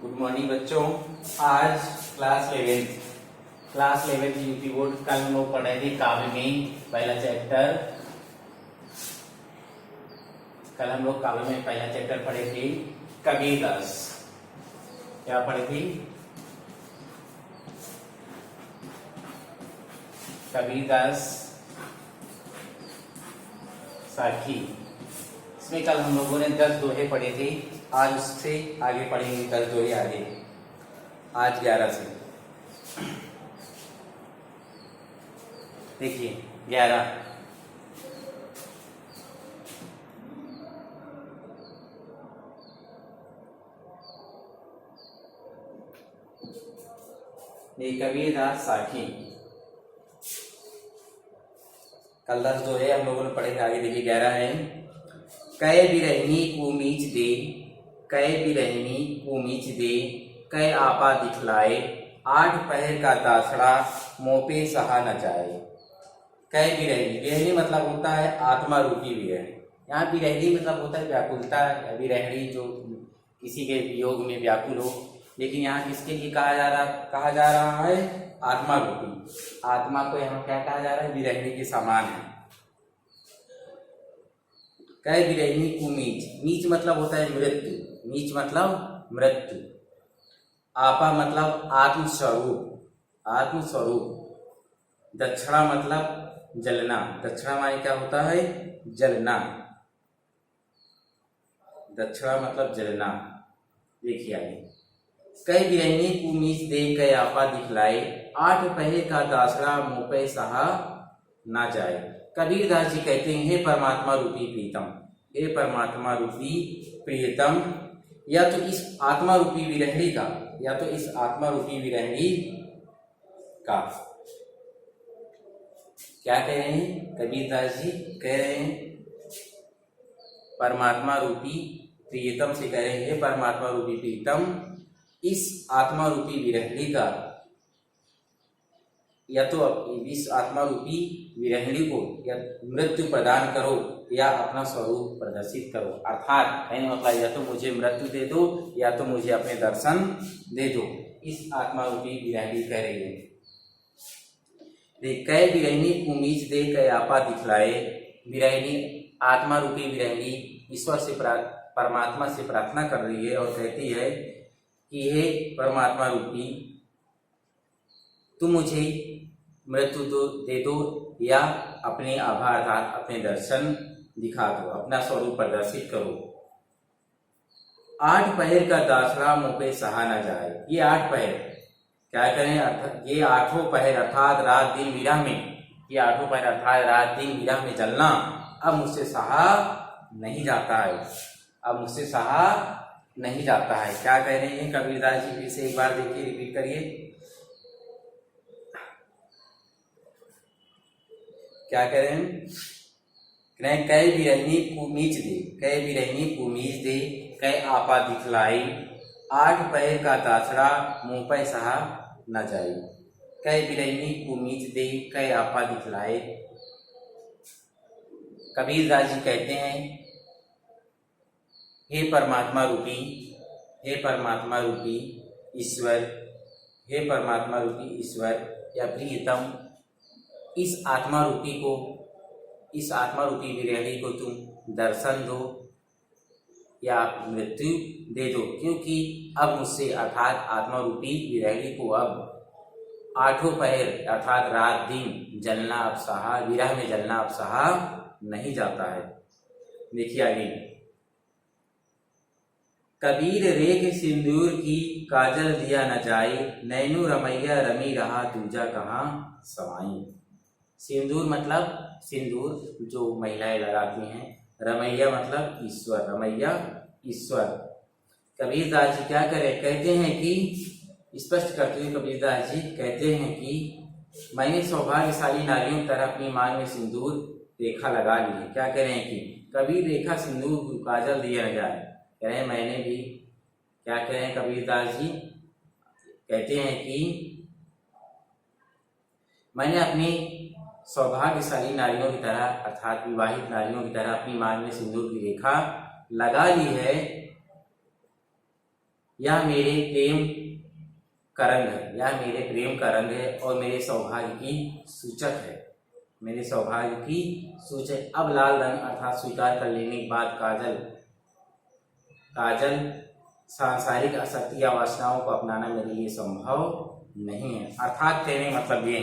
Good morning बच्चों। आज class 11 UP board. कल हम लोग पढ़ रहे थे काव्य में पहला चैप्टर। कल हम लोग काव्य में पहला चैप्टर पढ़े थे कबीरदास। क्या पढ़े थे? कबीरदास साखी। इसमें कल हम लोगों ने 10 दोहे पढ़े थे। आज उससे आगे पढ़ेंगे 10 दोहे आगे। आज 11 से देखिए 11। ये कबीरदास साखी। कल 10 दोहे हम लोगों ने पढ़े थे। आगे देखिए 11 है। कै बिरहिनी ऊमीच दे, कै बिरहिनी ऊमीच दे, कै आपा दिखलाए, 8 पहर का दासड़ा मोपे सहा न जाए। कै बिरहिनी, बिरहिनी मतलब होता है आत्मा रूपी विरह। यहाँ बिरहिनी मतलब होता है व्याकुलता, विरहिणी जो किसी के वियोग में व्याकुल हो। लेकिन यहाँ किसके लिए कहा जा रहा है? आत्मा रूपी। आत्मा को यहाँ क्या कहा जा रहा है? विरहिणी के समान है। कै बिरहिनी कुमीच, नीच मतलब होता है मृत्यु, नीच मतलब मृत्यु। आपा मतलब आत्मस्वरूप, आत्मस्वरूप। दक्षिणा मतलब जलना, दक्षिणा माने क्या होता है? जलना। दक्षिणा मतलब जलना। देखिए आगे। कै बिरहिनी कुमीच दे, कै आपा दिखलाए, 8 पहर का दासड़ा मोपे सहा ना जाए। कबीरदास जी कहते हैं, हे परमात्मा रूपी प्रीतम, हे परमात्मा रूपी प्रियतम, या तो इस आत्मा रूपी विरहिणी का, या तो इस आत्मा रूपी विरहिणी का। क्या कह रहे हैं कबीरदास जी? कह रहे हैं परमात्मा रूपी प्रियतम से कह रहे हैं, हे परमात्मा रूपी प्रियतम, इस आत्मा रूपी विरहिणी का, या तो इस आत्मा रूपी विरहिणी को या मृत्यु प्रदान करो या अपना स्वरूप प्रदर्शित करो। अर्थात कहने मतलब या तो मुझे मृत्यु दे दो या तो मुझे अपने दर्शन दे दो। इस आत्मा रूपी विरहिणी कह रही है। देख, कै विरहिनी उमीज दे, कै आपा दिखलाए। विरहिणी, आत्मा रूपी विरहिणी ईश्वर से परमात्मा से प्रार्थना कर रही है और कहती है कि हे परमात्मा रूपी, तुम मुझे मृत्यु दे दो या अपने आभा अर्थात अपने दर्शन दिखा दो, अपना स्वरूप प्रदर्शित करो। 8 पहर का दासड़ा मोपे सहा न जाए। ये 8 पहर क्या करें? अर्थात ये 8 पहर अर्थात रात दिन विरह में, ये 8 पहर अर्थात रात दिन विरह में जलना अब मुझसे सहा नहीं जाता है, अब मुझसे सहा नहीं जाता है। क्या कह रहे हैं कबीरदास जी? फिर से एक बार देखिए, रिपीट करिए। क्या कह रहे हैं? कै बिरहिनी कुमीच दे, कै बिरहिनी कुमीच दे, कै आपा दिखलाई, 8 पहर का दासड़ा मुंह पे सहा न जाए। कै बिरहिनी कुमीच दे, कै आपा दिखलाए। कबीरदास जी कहते हैं, हे परमात्मा रूपी, हे परमात्मा रूपी ईश्वर, हे परमात्मा रूपी ईश्वर या प्रियतम, इस आत्मा रूपी को, इस आत्मा रूपी विरहिणी को तुम दर्शन दो या मृत्यु दे दो, क्योंकि अब मुझसे अर्थात आत्मा रूपी विरहिणी को अब 8 पहर अर्थात रात दिन जलना अब सहा, विरह में जलना अब सहा नहीं जाता है। देखिए आगे। कबीर रेख सिंदूर की काजल दिया न जाए, नैनू रमैया रमी रहा दूजा कहाँ समाई। सिंदूर मतलब सिंदूर जो महिलाएं लगाती हैं, रमैया मतलब ईश्वर, रमैया ईश्वर। कबीरदास जी क्या करें? कहते हैं कि स्पष्ट करते हुए कबीरदास जी कहते हैं कि मैंने सौभाग्यशाली नारियों की तरह अपनी मांग में सिंदूर रेखा लगा ली है। क्या कह रहे हैं कि कबीर रेखा सिंदूर काजल दिया न जाए। कह रहे हैं मैंने भी, क्या कह रहे हैं कबीरदास जी? कहते हैं कि मैंने अपनी सौभाग्यशाली नारियों की तरह अर्थात विवाहित नारियों की तरह अपनी मांग में सिंदूर की रेखा लगा ली है, यह मेरे प्रेम का रंग है, यह मेरे प्रेम का रंग है और मेरे सौभाग्य की सूचक है, मेरे सौभाग्य की सूचक। अब लाल रंग अर्थात स्वीकार कर लेने के बाद काजल सांसारिक आसक्ति या वासनाओं को अपनाना मेरे लिए संभव नहीं है। अर्थात कहने मतलब ये,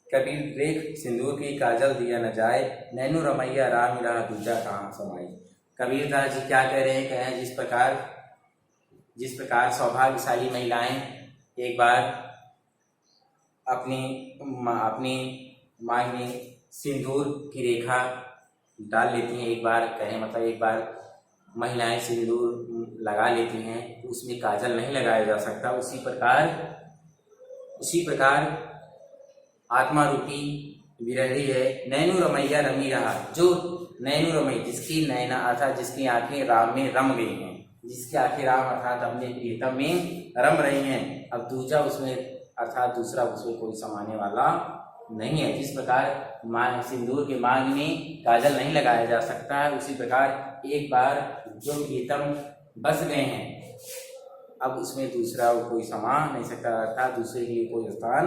कबीर रेख सिंदूर की काजल दिया न जाए, नैनो रमैया राम रहा दूजा कहाँ समाई। कबीरदास जी क्या कह रहे हैं? कह रहे हैं जिस प्रकार सौभाग्यशाली महिलाएं एक बार अपनी मांग में सिंदूर की रेखा डाल लेती हैं, एक बार कहें मतलब एक बार महिलाएं सिंदूर लगा लेती हैं तो उसमें काजल नहीं लगाया जा सकता। उसी प्रकार आत्मा रूपी विरही है, नैनो रमैया रमी रहा, जो नैनो रमई जिसकी नैना अर्थात जिसकी आंखें राम में रम गई हैं, जिसकी आंखें राम अर्थात अपने प्रियतम में रम रही हैं, अब दूजा उसमें अर्थात दूसरा उसमें कोई समाने वाला नहीं है। जिस प्रकार सिंदूर के मांग में काजल नहीं लगाया जा सकता है, उसी प्रकार एक बार जो प्रियतम बस गए हैं अब उसमें दूसरा कोई समा नहीं सकता, अर्थात दूसरे के लिए कोई स्थान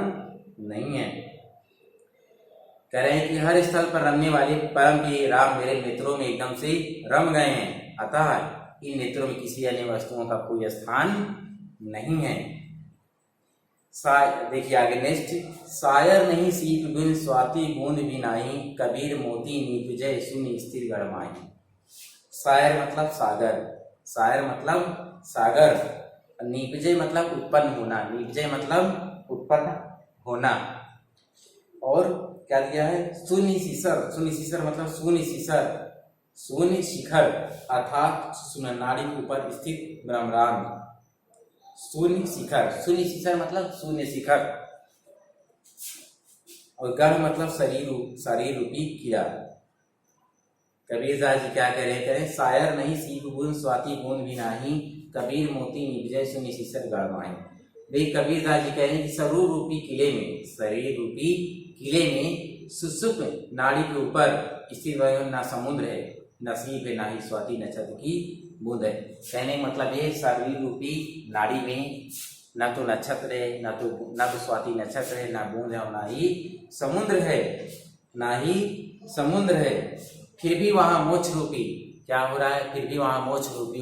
नहीं है। कह रहे हैं कि हर स्थल पर रमने वाले परम प्रिय राम मेरे नेत्रों में एकदम से रम गए हैं, अतः इन नेत्रों में किसी अन्य वस्तुओं का कोई स्थान नहीं है। देखिए आगे नेक्स्ट, सायर नहीं सीप बिन स्वाति बूंद भी नाही, कबीर मोती निपजय सुनि स्थिर गढ़माई। सायर मतलब सागर, सायर मतलब सागर, निपजय मतलब उत्पन्न होना, निपजय मतलब उत्पन्न होना, और क्या दिया है? शून्य शिखर, शून्य शिखर मतलब शून्य शिखर, शून्य शिखर अर्थात नाड़ी के ऊपर स्थित ब्रह्मांड। शून्य शिखर, शून्य शिखर मतलब शून्य शिखर, और गढ़ मतलब शरीर रूपी कीड़ा। कबीरदास जी क्या कह रहे हैं? सायर नहीं सीप बूंद स्वाति बूंद भी नाही, कबीर मोती निपजय शून्य शिखर गढ़माई। भाई कबीरदास जी कह रहे हैं कि शरीर रूपी किले में, शरीर रूपी किले में सुषुप्त नाड़ी के ऊपर स्थित ना समुद्र है, न सीप है, ना ही स्वाति नक्षत्र की बूंद है। कहने का मतलब ये शरीर रूपी नाड़ी में न तो नक्षत्र है, न तो स्वाति नक्षत्र है, ना बूंद है, और ना ही समुद्र है, ना ही समुद्र है। फिर भी वहां मोक्ष रूपी क्या हो रहा है? फिर भी वहां मोक्ष रूपी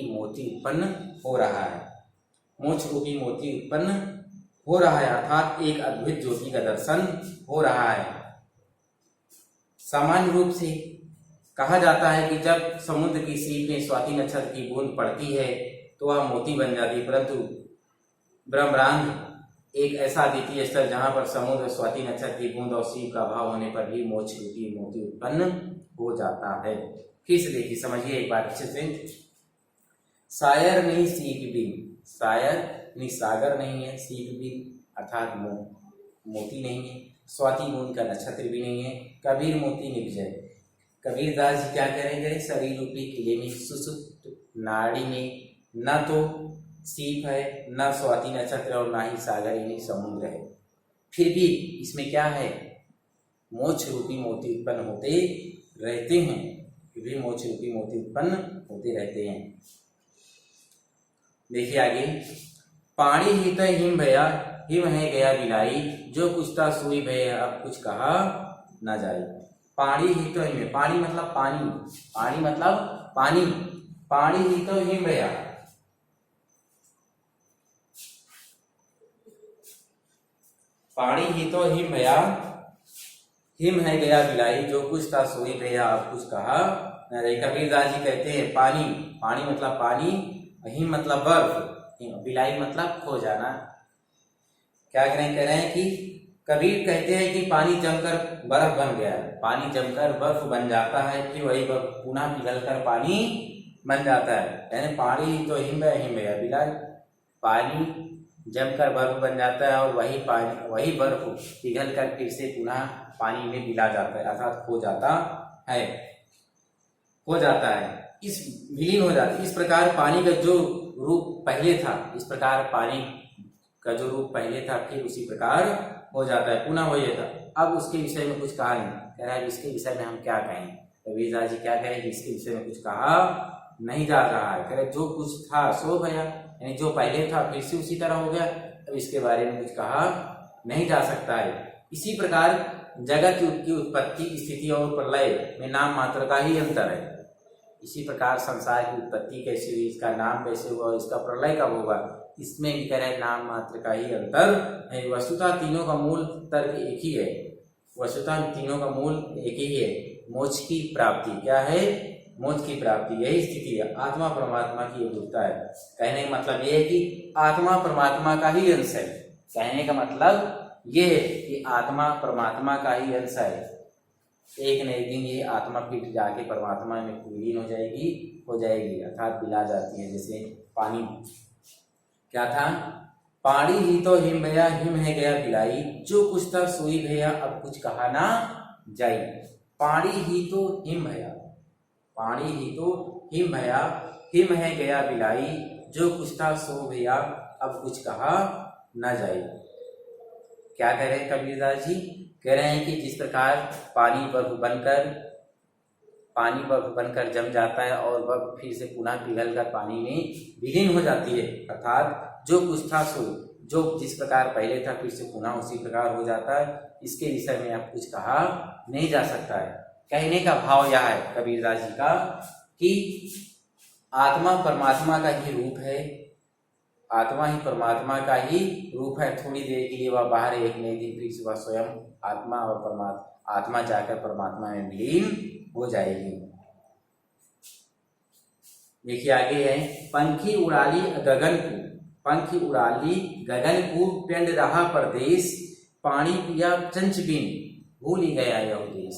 मोती उत्पन्न हो रहा है, मोक्ष रूपी मोती उत्पन्न हो रहा है, अर्थात एक अद्भुत ज्योति का दर्शन हो रहा है। सामान्य रूप से कहा जाता है कि जब समुद्र की सीप में स्वाति नक्षत्र की बूंद पड़ती है तो वह मोती बन जाती है, परंतु ब्रह्मांड एक ऐसा द्वितीय स्थल जहां पर समुद्र, स्वाति नक्षत्र की बूंद और सीप का अभाव होने पर भी मोक्ष रूपी मोती उत्पन्न हो जाता है। फिर से देखिए, समझिए एक बार अच्छे से। सायर नहीं सीप बिन, सायर नहीं सागर नहीं है, सीप बिन अर्थात मोती नहीं है, स्वाति बूंद का नक्षत्र भी नहीं है, कबीर मोती निपजय। कबीरदास जी क्या कह रहे हैं? शरीर रूपी किले में सुषुप्त नाड़ी में न तो सीप है, न स्वाति नक्षत्र, और ना ही सागर यानी समुद्र है, फिर भी इसमें क्या है? मोक्ष रूपी मोती उत्पन्न होते रहते हैं, फिर भी मोक्ष रूपी मोती उत्पन्न होते रहते हैं। देखिए आगे, पानी ही तो हिम भया, हिम है गया बिलाई, जो कुछ था सुई भया अब कुछ कहा ना जाए। पानी ही तो हिम, पानी मतलब पानी, पानी मतलब पानी, पानी ही तो हिम भया, पानी ही तो हिम भया, हिम है गया बिलाई, जो कुछ था सोई भया अब कुछ कहा न रही। कबीरदास जी कहते हैं पानी, पानी मतलब पानी, हिम मतलब बर्फ, बिलाई मतलब खो जाना। क्या कह रहे हैं कि कबीर कहते हैं कि पानी जमकर बर्फ बन गया, पानी जमकर बर्फ बन जाता है, फिर वही बर्फ पुनः पिघलकर पानी बन जाता है। यानी पानी तो हिम है बिलाई, पानी जमकर बर्फ बन जाता है और वही बर्फ पिघल कर फिर से पुनः पानी में मिला जाता है, अर्थात खो जाता है, इस विलीन हो जाता है। इस प्रकार पानी का जो रूप पहले था, इस प्रकार पानी का जो रूप पहले था फिर उसी प्रकार हो जाता है, पुनः हो जाता है। अब उसके विषय में कुछ कहा नहीं, कह रहा है इसके विषय में हम क्या कहें? कबीरदास जी क्या कहें कि इसके विषय में कुछ कहा नहीं जा रहा है। कह रहे जो कुछ था सो गया, यानी जो पहले था फिर से उसी तरह हो गया, अब इसके बारे में कुछ कहा नहीं जा सकता है। इसी प्रकार जगत की उत्पत्ति, स्थिति और प्रलय में नाम मात्र का ही अंतर है। इसी प्रकार संसार की उत्पत्ति कैसे हुई, इसका नाम कैसे हुआ और इसका प्रलय कब होगा, इसमें भी कह रहे नाम मात्र का ही अंतर है। वस्तुतः तीनों का मूल तर्क एक ही है, वस्तुतः तीनों का मूल एक ही है, मोक्ष की प्राप्ति। क्या है? मोक्ष की प्राप्ति, यही स्थिति है। आत्मा परमात्मा की एकरूपता है। कहने का मतलब ये है कि आत्मा परमात्मा का ही अंश है। कहने का मतलब ये है कि आत्मा परमात्मा का ही अंश है। एक न एक दिन ये आत्मा फिर जाके परमात्मा में विलीन हो जाएगी अर्थात मिला जाती है। जैसे पानी क्या था, पानी ही तो हिम भया, हिम है गया पिलाई, जो कुछ था सोई भया, अब कुछ कहा ना जाई। पानी ही तो हिम भया, पानी ही तो हिम भया, हिम है गया बिलाई, जो कुछ था सो भया, अब कुछ कहा न जाए। क्या कह रहे हैं कबीरदास जी? कह रहे हैं कि जिस प्रकार पानी बर्फ बनकर जम जाता है और बर्फ फिर से पुनः पिघलकर पानी में विलीन हो जाती है, अर्थात जो कुछ था सो, जो जिस प्रकार पहले था फिर से पुनः उसी प्रकार हो जाता है। इसके विषय में अब कुछ कहा नहीं जा सकता है। कहने का भाव यह है कबीरदास जी का कि आत्मा परमात्मा का ही रूप है, आत्मा ही परमात्मा का ही रूप है। थोड़ी देर के लिए वह बाहर, एक नए दिन फिर से वह स्वयं आत्मा और आत्मा जाकर परमात्मा में विलीन हो जाएगी। देखिए आगे है, पंखी उड़ाली गगन को, पंखी उड़ाली गगन को, पिंड रहा परदेश, पानी पिया चंच बिन, भूल ही गया यह देश।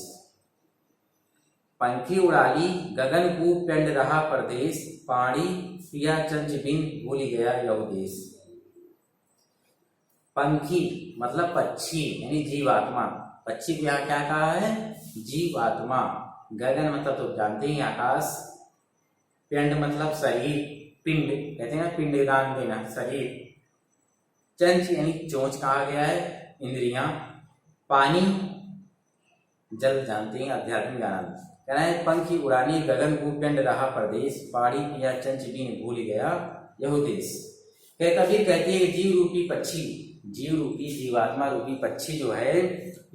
पंखी उड़ाली गगन को, पिंड रहा परदेश, पानी पिया चंच बिन, भूल ही गया यह देश। पंखी मतलब पक्षी यानी जीवात्मा, पक्षी को यहाँ क्या कहा है? जीवात्मा। गगन मतलब तो जानते ही आकाश, पिंड मतलब शरीर, पिंड कहते हैं ना, पिंडदान देना शरीर, चंच यानी चोंच कहा गया है, इंद्रियां, पानी जल जानते हैं आध्यात्मिक आनंद। कहना है पंखी उड़ानी गगन को, पिंड रहा परदेश, पानी पिया चंच बिन, भूल गया यह देश। कबीर कहती है कि जीव रूपी पक्षी, जीव रूपी जीवात्मा रूपी पक्षी जो है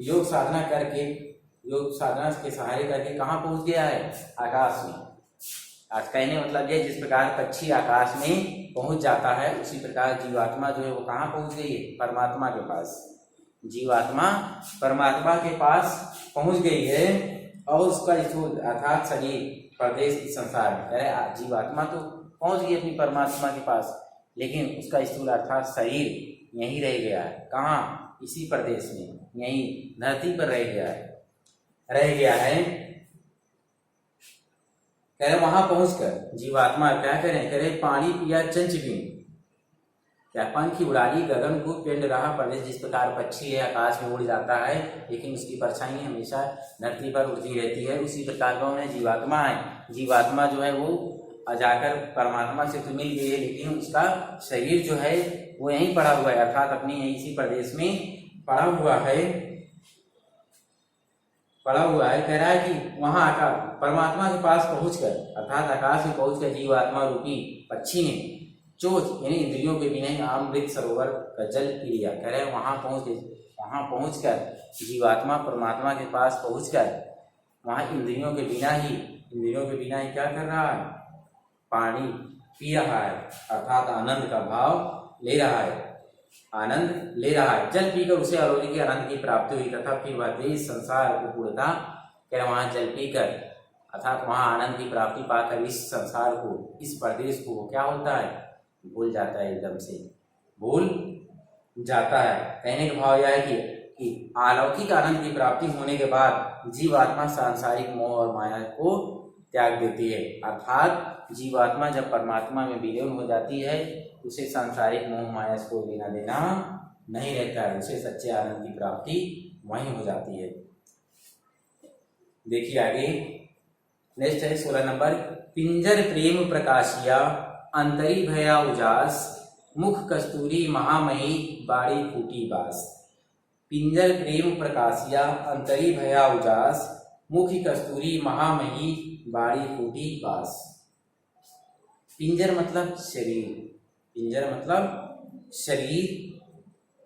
योग साधना के सहारे करके कहाँ पहुंच गया है? आकाश में। आज कहने मतलब ये, जिस प्रकार पक्षी आकाश में पहुंच जाता है उसी प्रकार जीवात्मा जो है वो कहाँ पहुंच गई है? परमात्मा के पास। जीवात्मा परमात्मा के पास पहुंच गई है और उसका स्थूल अर्थात शरीर प्रदेश संसार में, अरे जीवात्मा तो पहुंच गई अपनी परमात्मा के पास, लेकिन उसका स्थूल अर्थात शरीर यहीं रह गया है। कहाँ? इसी प्रदेश में, यहीं धरती पर रह गया है। कह रहे वहां पहुंचकर जीवात्मा क्या करें? कह रहे पानी पिया चंच बिन, क्या पंखी उड़ाली गगन को, पिंड रहा परदेश। जिस प्रकार पक्षी है आकाश में उड़ जाता है लेकिन उसकी परछाई हमेशा धरती पर उड़ती रहती है, उसी प्रकार का जीवात्मा है। जीवात्मा जो है वो जाकर परमात्मा से तो मिल गई है, लेकिन उसका शरीर जो है वो यहीं पड़ा हुआ है, अर्थात अपनी इसी प्रदेश में पड़ा हुआ है। कह रहा है कि वहां आकर परमात्मा के पास पहुंचकर अर्थात आकाश में पहुंचकर जीवात्मा रूपी पक्षी ने चोच यानी इंद्रियों के बिना ही अमृत सरोवर का जल पी लिया। कह रहे हैं वहां पहुंचकर जीवात्मा परमात्मा के पास पहुंचकर वहां इंद्रियों के बिना ही क्या कर रहा है? पानी पी रहा है, अर्थात आनंद का भाव ले रहा है। जल पीकर उसे अलौकिक आनंद की प्राप्ति हुई तथा फिर वह देश संसार को पूर्णता, कह वहां जल पीकर अर्थात वहां आनंद की प्राप्ति पाकर इस संसार को, इस प्रदेश को क्या होता है? भूल जाता है, एकदम से भूल जाता है। कहने का भाव यह है कि अलौकिक आनंद की प्राप्ति होने के बाद जीवात्मा सांसारिक मोह और माया को त्याग देती है, अर्थात जीवात्मा जब परमात्मा में विलीन हो जाती है उसे सांसारिक मोह माया को लेना देना नहीं रहता है, उसे सच्चे आनंद की प्राप्ति वहीं हो जाती है। देखिए आगे नेक्स्ट है 16 नंबर, पिंजर प्रेम प्रकाशिया, अंतरी भया उजास, मुख कस्तूरी महामही, बाड़ी फूटी बास। पिंजर प्रेम प्रकाशिया, अंतरी भया उजास, मुख कस्तूरी महामही, बाड़ी फूटी बास। पिंजर मतलब शरीर, पिंजर मतलब शरीर।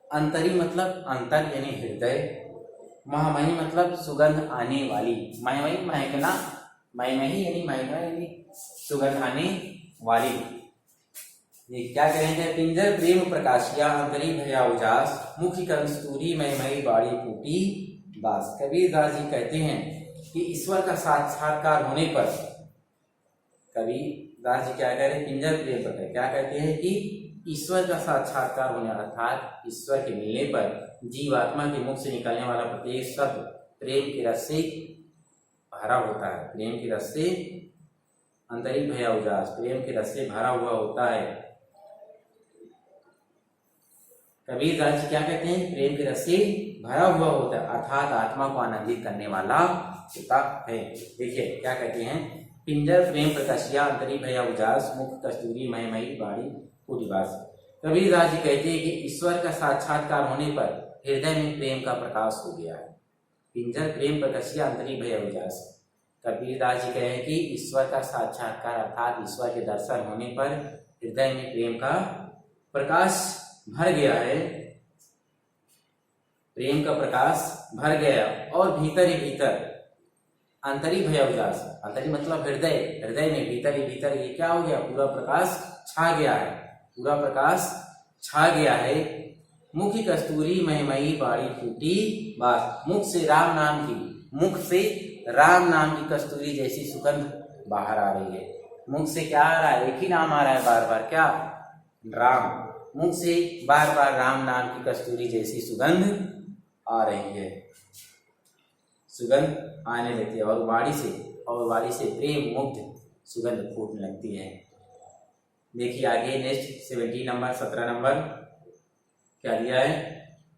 अंतरी मतलब अंतर यानी हृदय। महमही मतलब सुगंध आने वाली, महमही महकना, महमही यानी महकना यानी सुगंध आने वाली। ये क्या कहेंगे, पिंजर प्रेम प्रकाशिया अंतरी भया उजास, मुख्य कस्तूरी महमही बाड़ी फूटी बास। कबीरदास जी कहते हैं कि ईश्वर का साक्षात्कार होने पर, कबीरदास जी क्या कह रहे हैं, पिंजर प्रेम प्रकाश क्या कहते हैं कि ईश्वर का साक्षात्कार होने अर्थात ईश्वर के मिलने पर जीवात्मा के मुख से निकलने वाला प्रत्येक शब्द प्रेम के रस से भरा होता है। प्रेम के रस से अंतरी भया उजास, प्रेम के रस से भरा हुआ होता है। कबीरदास जी क्या कहते हैं, प्रेम के रस से भरा हुआ होता है अर्थात आत्मा को आनंदित करने वाला होता है। देखिए क्या कहते हैं, पिंजर प्रेम प्रकाशिया अंतरी भया उजास, मुख कस्तूरी महमही बाड़ी फूटीबास। कबीरदास जी कहते हैं कि ईश्वर का साक्षात्कार होने पर हृदय में प्रेम का प्रकाश हो गया है। पिंजर प्रेम प्रकाशिया अंतरी भया उजास। कबीरदास जी कहे कि ईश्वर का साक्षात्कार अर्थात ईश्वर के दर्शन होने पर हृदय में प्रेम का प्रकाश भर गया है, प्रेम का प्रकाश भर गया और भीतर ही भीतर अंतरी भया उजास, अंतरी मतलब हृदय, हृदय में भीतर ही भीतर ये क्या हो गया, पूरा प्रकाश छा गया है, पूरा प्रकाश छा गया है। मुख कस्तूरी महमही बाड़ी फूटी बास, मुख से राम नाम की, मुख से राम नाम की कस्तूरी जैसी सुगंध बाहर आ रही है। मुख से क्या आ रहा है, एक ही नाम आ रहा है बार बार, क्या, राम। मुख से बार बार राम नाम की कस्तूरी जैसी सुगंध आ रही है, सुगंध आने लगती है और वाणी से प्रेम मुग्ध सुगंध फूटने लगती है। देखिए आगे नेक्स्ट 17 नंबर क्या दिया है,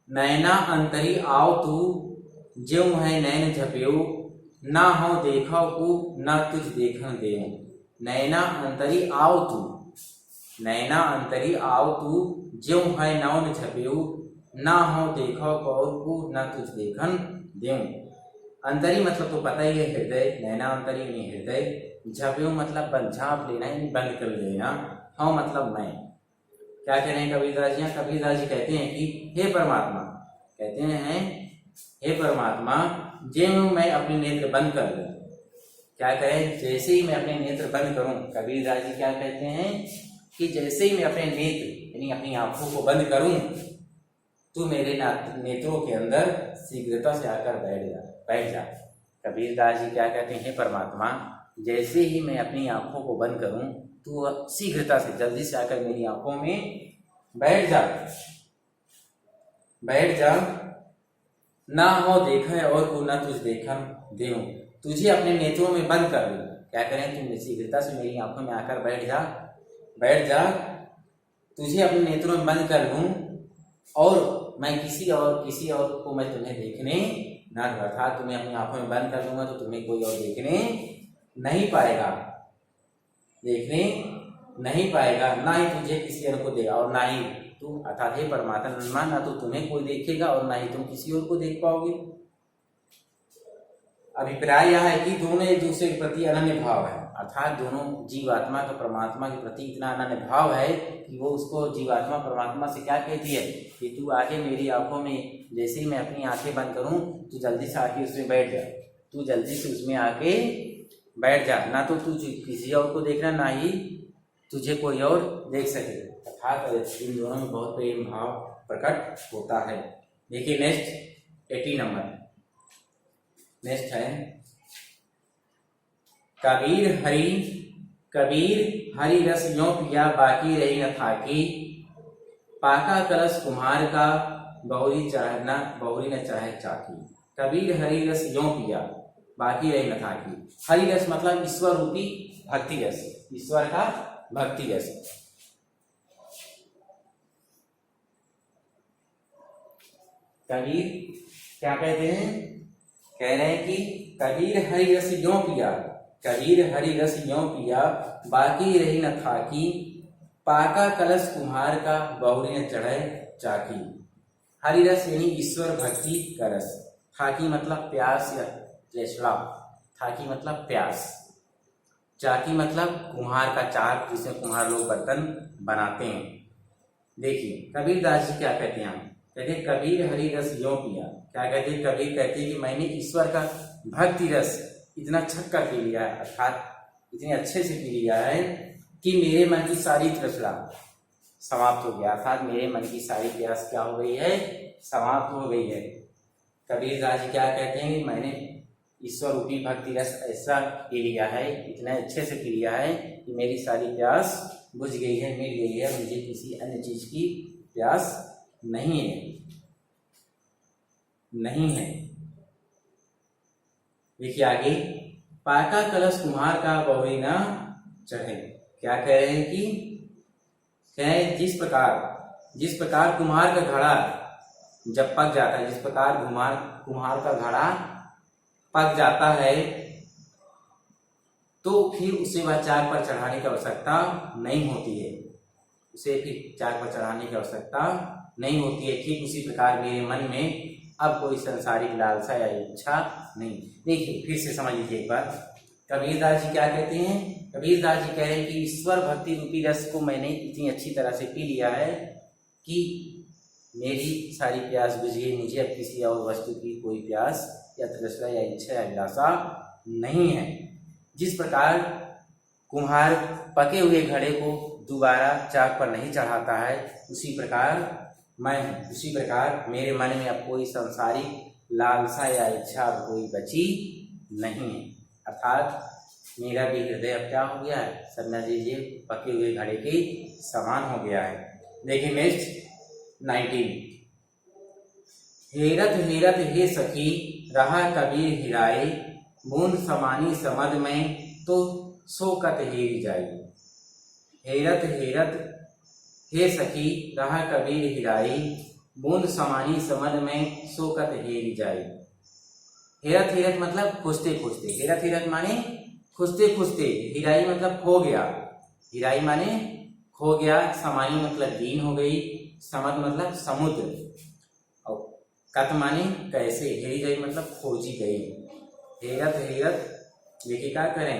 नैना अंतरी आओ तू ज्यों है नैन झपेऊ, ना हो देखो को ना तुझ देखन देऊं। नैना अंतरी आओ तू, नैना अंतरी आओ तू ज्यों है नौन झपेऊ, ना हो देखो को ना तुझ देखन देऊं। अंतरी मतलब तो पता ही है हृदय, नैना अंतरी यानी हृदय, झपेऊ मतलब झाँप लेना यानी बंद कर लेना, हाँ मतलब मैं। क्या कह रहे हैं कबीरदास जी, कबीरदास जी कहते हैं कि हे परमात्मा, कहते हैं हे परमात्मा, ज्यों मैं अपने नेत्र बंद कर लूं। क्या कहें, जैसे ही मैं अपने नेत्र बंद करूं, कबीरदास जी क्या कहते हैं कि जैसे ही मैं अपने नेत्र यानी अपनी आंखों को बंद करूं, तू मेरे नेत्रों के अंदर शीघ्रता से आकर बैठ जा। कबीरदास जी क्या कहते हैं, हे परमात्मा, जैसे ही मैं अपनी आंखों को बंद करूं, तू शीघ्रता से जल्दी से आकर मेरी आंखों में बैठ जा, बैठ जा। ना हो देखा और को ना तुझ देखन देऊं, तुझे अपने नेत्रों में बंद कर लूं। क्या करें, तुम शीघ्रता से मेरी आंखों में आकर बैठ जा, बैठ जा, तुझे अपने नेत्रों में बंद कर लूं और मैं किसी और को मैं तुम्हें देखने ना दूं। अर्थात तुम्हें अपनी आंखों में बंद कर लूंगा तो तुम्हें कोई और देखने नहीं पाएगा, देखने नहीं पाएगा, ना ही तुझे किसी और को देगा और ना ही तू, अर्थात हे परमात्मा, ना तो तुम्हें कोई देखेगा और ना ही तुम किसी और को देख पाओगे। अभिप्राय यह है कि दोनों एक दूसरे के प्रति अनन्य भाव है, अर्थात दोनों जीवात्मा का परमात्मा के प्रति इतना अनन्य भाव है कि वो उसको जीवात्मा परमात्मा से क्या कहती है कि तू आके मेरी आंखों में, जैसे ही मैं अपनी आंखें बंद करूं, तू जल्दी से आके उसमें बैठ जा, तू जल्दी से उसमें आके बैठ जा, ना तो तू किसी और को देखना, ना ही तुझे कोई और देख सके। अर्थात इन दोनों में बहुत प्रेम भाव प्रकट होता है। देखिए नेक्स्ट 80 नंबर, नेक्स्ट है कबीर हरि रस यों पिया बाकी रही न थाकी, पाका कलश कुम्हार का बहुरी न चाहे चाकी। कबीर हरि रस यों पिया बाकी रही न थाकी। हरि रस मतलब ईश्वर रूपी भक्ति रस, ईश्वर का भक्ति रस। कबीर क्या कहते हैं, कह रहे हैं कि कबीर हरि रस यों पिया, कबीर हरि रस यों पिया बाकी रही न थाकी, पाका कलश कुम्हार का बहुरी न चढ़े चाकी। हरि रस यानी ईश्वर भक्ति का रस, थाकी मतलब प्यास या तृष्णा, थाकी मतलब प्यास। चाकी मतलब कुम्हार का चाक, जिसमें कुम्हार लोग बर्तन बनाते हैं। देखिए कबीरदास जी क्या कहते हैं, कहते कबीर हरि रस यों पिया। क्या कहते हैं, कबीर कहते हैं कि मैंने ईश्वर का भक्ति रस इतना छक कर पी लिया है, अर्थात इतने अच्छे से पी लिया है कि मेरे मन की सारी तृष्णा समाप्त हो गया, अर्थात मेरे मन की सारी प्यास क्या हो गई है, समाप्त हो गई है। कबीरदास जी क्या कहते हैं कि मैंने ईश्वर रूपी भक्ति रस ऐसा पी लिया है, इतना अच्छे से पी लिया है कि मेरी सारी प्यास बुझ गई है, मिट गई है, मुझे किसी अन्य चीज की प्यास नहीं है। देखिए आगे, पाका कलश कुम्हार का बहुरी न चढ़े। क्या कह रहे हैं कि जिस प्रकार कुम्हार का घड़ा जब पक जाता है, जिस प्रकार कुम्हार का घड़ा पक जाता है तो फिर उसे वह चाक पर चढ़ाने की आवश्यकता नहीं होती है, उसे फिर चाक पर चढ़ाने की आवश्यकता नहीं होती है। ठीक उसी प्रकार मेरे मन में अब कोई संसारिक लालसा या इच्छा नहीं। देखिए फिर से समझ लीजिए एक बार, कबीरदास जी क्या कहते हैं, कबीरदास जी कह रहे हैं कि ईश्वर भक्ति रूपी रस को मैंने इतनी अच्छी तरह से पी लिया है कि मेरी सारी प्यास बुझ गई, मुझे अब किसी और वस्तु की कोई प्यास या तृष्णा या इच्छा या अभिलाषा नहीं है। जिस प्रकार कुम्हार पके हुए घड़े को दोबारा चाक पर नहीं चढ़ाता है, उसी प्रकार मेरे मन में अब कोई सांसारिक लालसा या इच्छा अब कोई बची नहीं है, अर्थात मेरा भी हृदय अब क्या हो गया है, समझ लीजिए पके हुए घड़े के समान हो गया है। देखिए नेक्स्ट 19, हेरत हे सखी रहा कबीर हिराए, बूंद समानी समझ में तो शोकत हेरी जाई। हेरत हे सखी रहा कबीर हिराई, बूंद समानी समझ में शोकत हेरी जाई। हेरत मतलब खोजते खोजते, हेरत माने खोजते खोजते, हिराई मतलब खो गया, हिराई माने खो गया, समानी मतलब लीन हो गई, समझ मतलब समुद्र, और कत माने कैसे, हेरी जाई मतलब खोजी गई। हेरत देखिए क्या करें,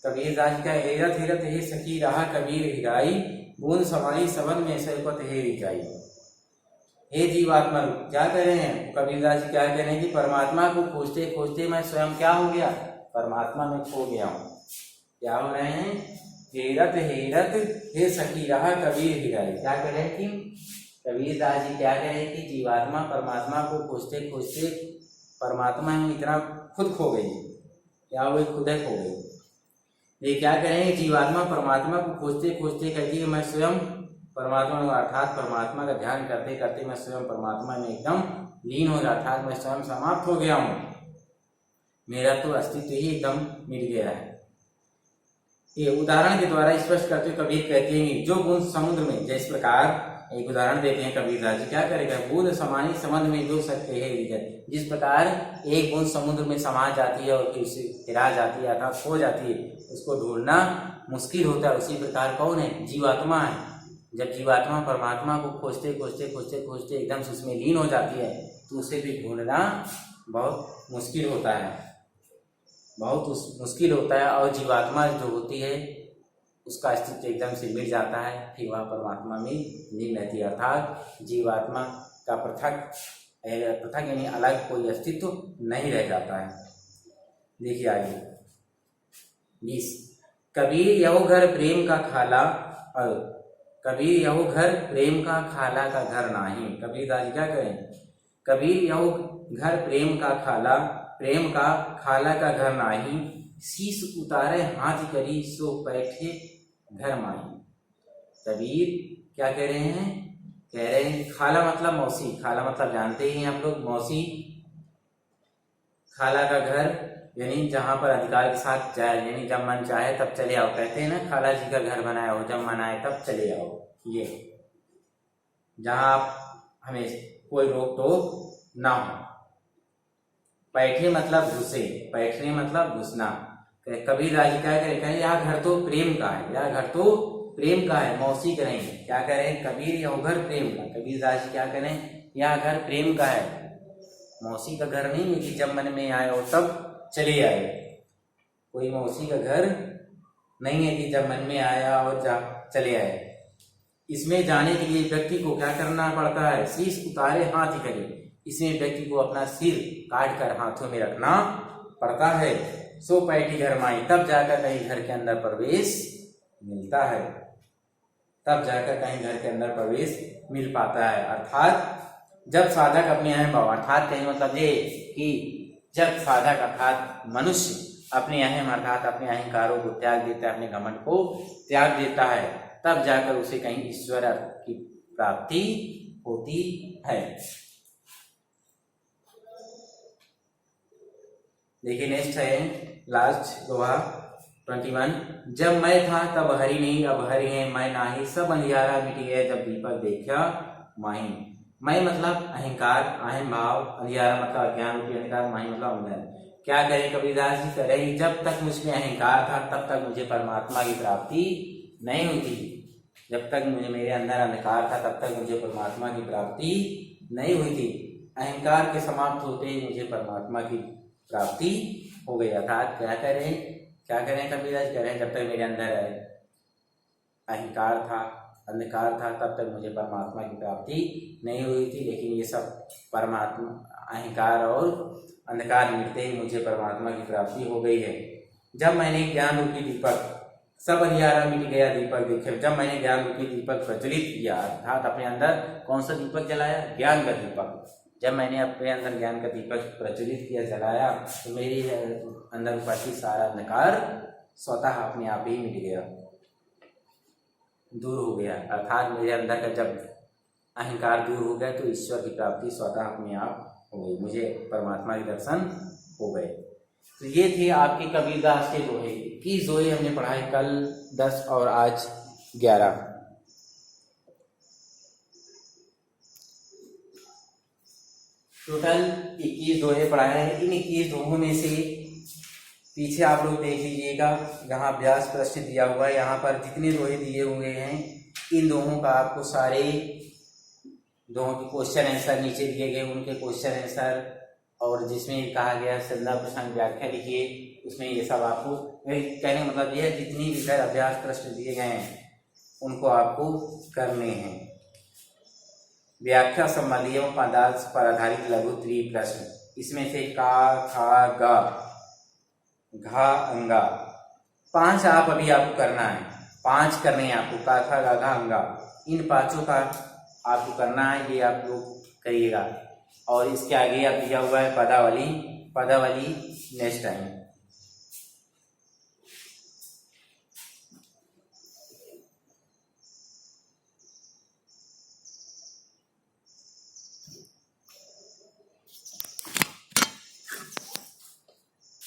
कबीरदास का हेरत हे सखी रहा कबीर हिराई, बूंद समानी समझ में शोकत हेरी जाई। हे जीवात्मा, क्या कह रहे हैं कबीरदास जी, क्या कह रहे हैं कि परमात्मा को खोजते खोजते मैं स्वयं क्या हो गया, परमात्मा में खो गया हूँ। क्या हो रहे हैं, हेरत हे सखी रहा कबीर हिराई। क्या कह रहे हैं कि कबीरदास जी क्या कह रहे हैं कि जीवात्मा परमात्मा को खोजते खोजते परमात्मा में इतना खुद खो गई, क्या हो गई, खुद खो गई। ये क्या कह रहे हैं, जीवात्मा परमात्मा को खोजते खोजते कहती है मैं स्वयं परमात्मा में, अर्थात परमात्मा का ध्यान करते करते मैं स्वयं परमात्मा में एकदम लीन हो गया, अर्थात मैं स्वयं समाप्त हो गया हूँ, मेरा तो अस्तित्व ही एकदम मिट गया है। ये उदाहरण के द्वारा स्पष्ट करते हुए कबीर कहते हैं जो बूंद समुद्र में, जिस प्रकार एक उदाहरण देते हैं कबीरदास जी, क्या करेगा, बूंद समानी समझ में जो सकते हैं, जिस प्रकार एक बूंद समुद्र में समा जाती है और फिर उसे हिरा जाती है अर्थात खो जाती है, उसको ढूंढना मुश्किल होता है, उसी प्रकार कौन है, जीवात्मा है। जब जीवात्मा परमात्मा को खोजते खोजते खोजते खोजते एकदम से उसमें लीन हो जाती है तो उसे भी ढूंढना बहुत मुश्किल होता है, बहुत मुश्किल होता है, और जीवात्मा जो होती है उसका अस्तित्व एकदम से मिट जाता है, फिर वह परमात्मा में लीन रहती है, अर्थात जीवात्मा का पृथक यानी अलग कोई अस्तित्व नहीं रह जाता है। देखिए आगे 20, कबीर यहो घर प्रेम का खाला, और कबीर यहो घर प्रेम का खाला का घर नाही। कबीरदास क्या करें, कबीर यहो घर प्रेम का खाला, प्रेम का खाला का घर नाही, शीश उतारे हाथ करी सो बैठे घर माई। कबीर क्या कह रहे हैं, कह रहे हैं खाला मतलब मौसी, खाला मतलब जानते ही आप लोग, मौसी, खाला का घर यानी जहाँ पर अधिकार के साथ जाए, यानी जब मन चाहे तब चले आओ, कहते हैं ना खाला जी का घर बनाया हो, जब मन आए तब चले आओ, ये जहाँ आप हमें कोई रोक टोक ना हो। बैठे मतलब घुसे, बैठने मतलब घुसना। कबीरदास जी क्या करें, यह घर तो प्रेम का है, यह घर तो प्रेम का है, मौसी करेंगे, क्या करें, कबीर यह घर प्रेम का, कबीरदास जी क्या करें, यह घर प्रेम का है, मौसी का घर नहीं है कि जब मन में आए और तब चले आए, कोई मौसी का घर नहीं है कि जब मन में आया और जा चले आए। इसमें जाने के लिए व्यक्ति को क्या करना पड़ता है? शीश उतारे हाथ ही करे। इसमें व्यक्ति को अपना सिर काट कर हाथों में रखना पड़ता है। सो पैठी घर माई, तब जाकर कहीं घर के अंदर प्रवेश मिलता है, तब जाकर कहीं घर के अंदर प्रवेश मिल पाता है। अर्थात जब साधक अपने अहम भाव, अर्थात कहीं मतलब ये कि जब साधक अर्थात मनुष्य अपने अहम अर्थात अपने अहंकारों को त्याग देता है, अपने घमंड को त्याग देता है, तब जाकर उसे कहीं ईश्वर की प्राप्ति होती है। देखिए नेक्स्ट है लास्ट दोहा 21। जब मैं था तब हरि नहीं, अब हरि है मैं नाही, सब अंधियारा मिट गया जब दीपक देखा माही। मैं मतलब अहंकार, अहम भाव, अंधियारा मतलब अज्ञान रूपी अहंकार, माही मतलब अंधन। क्या करें कबीरदास जी कह रहे, जब तक मुझमें अहंकार था तब तक मुझे परमात्मा की प्राप्ति नहीं हुई थी। जब तक मुझे मेरे अंदर अंधकार था तब तक मुझे परमात्मा की प्राप्ति नहीं हुई थी। अहंकार के समाप्त होते ही मुझे परमात्मा की प्राप्ति हो गई। अर्थात क्या करें कबीरदास कह रहे हैं, जब तक मेरे अंदर अहंकार था, अंधकार था, तब तक मुझे परमात्मा की प्राप्ति नहीं हुई थी। लेकिन ये सब परमात्मा, अहंकार और अंधकार मिटते ही मुझे परमात्मा की प्राप्ति हो गई है। जब मैंने ज्ञान रूपी दीपक, सब अंधियारा मिट गया दीपक देखे, जब मैंने ज्ञान रूपी दीपक प्रज्वलित किया, अर्थात अपने अंदर कौन सा दीपक जलाया? ज्ञान का दीपक। जब मैंने अपने अंदर ज्ञान का दीपक प्रज्वलित किया, जलाया, तो मेरे अंदर उपस्थित सारा अंधकार स्वतः अपने आप ही मिट गया, दूर हो गया। अर्थात मेरे अंदर का जब अहंकार दूर हो गया तो ईश्वर की प्राप्ति स्वतः अपने आप हो गई, मुझे परमात्मा के दर्शन हो गए। तो ये थे आपके कबीरदास के दोहे। 21 दोहे हमने पढ़ाए, कल 10 और आज 11। टोटल 21 दोहे पढ़ाए हैं। इन 21 दोहों में से पीछे आप लोग देख लीजिएगा, यहाँ अभ्यास प्रश्न दिया हुआ है, यहाँ पर जितने दोहे दिए हुए हैं इन दोहों का आपको सारे दोहों के क्वेश्चन आंसर नीचे दिए गए, उनके क्वेश्चन आंसर, और जिसमें कहा गया संदर्भ प्रसंग व्याख्या लिखिए, उसमें ये सब आपको कहने का मतलब ये है, जितनी भी इधर अभ्यास प्रश्न दिए गए हैं उनको आपको करने हैं। व्याख्या संबंधी एवं पदार्थ पर आधारित लघु त्रि प्रश्न, इसमें से का, खा, गा, घा, अंगा, 5 आप अभी आपको करना है, 5 करने हैं आपको, का, खा, गा, घा, अंगा, इन 5 का आपको करना है, ये आप लोग करिएगा। और इसके आगे आप दिया हुआ है पदावली, पदावली नेक्स्ट टाइम।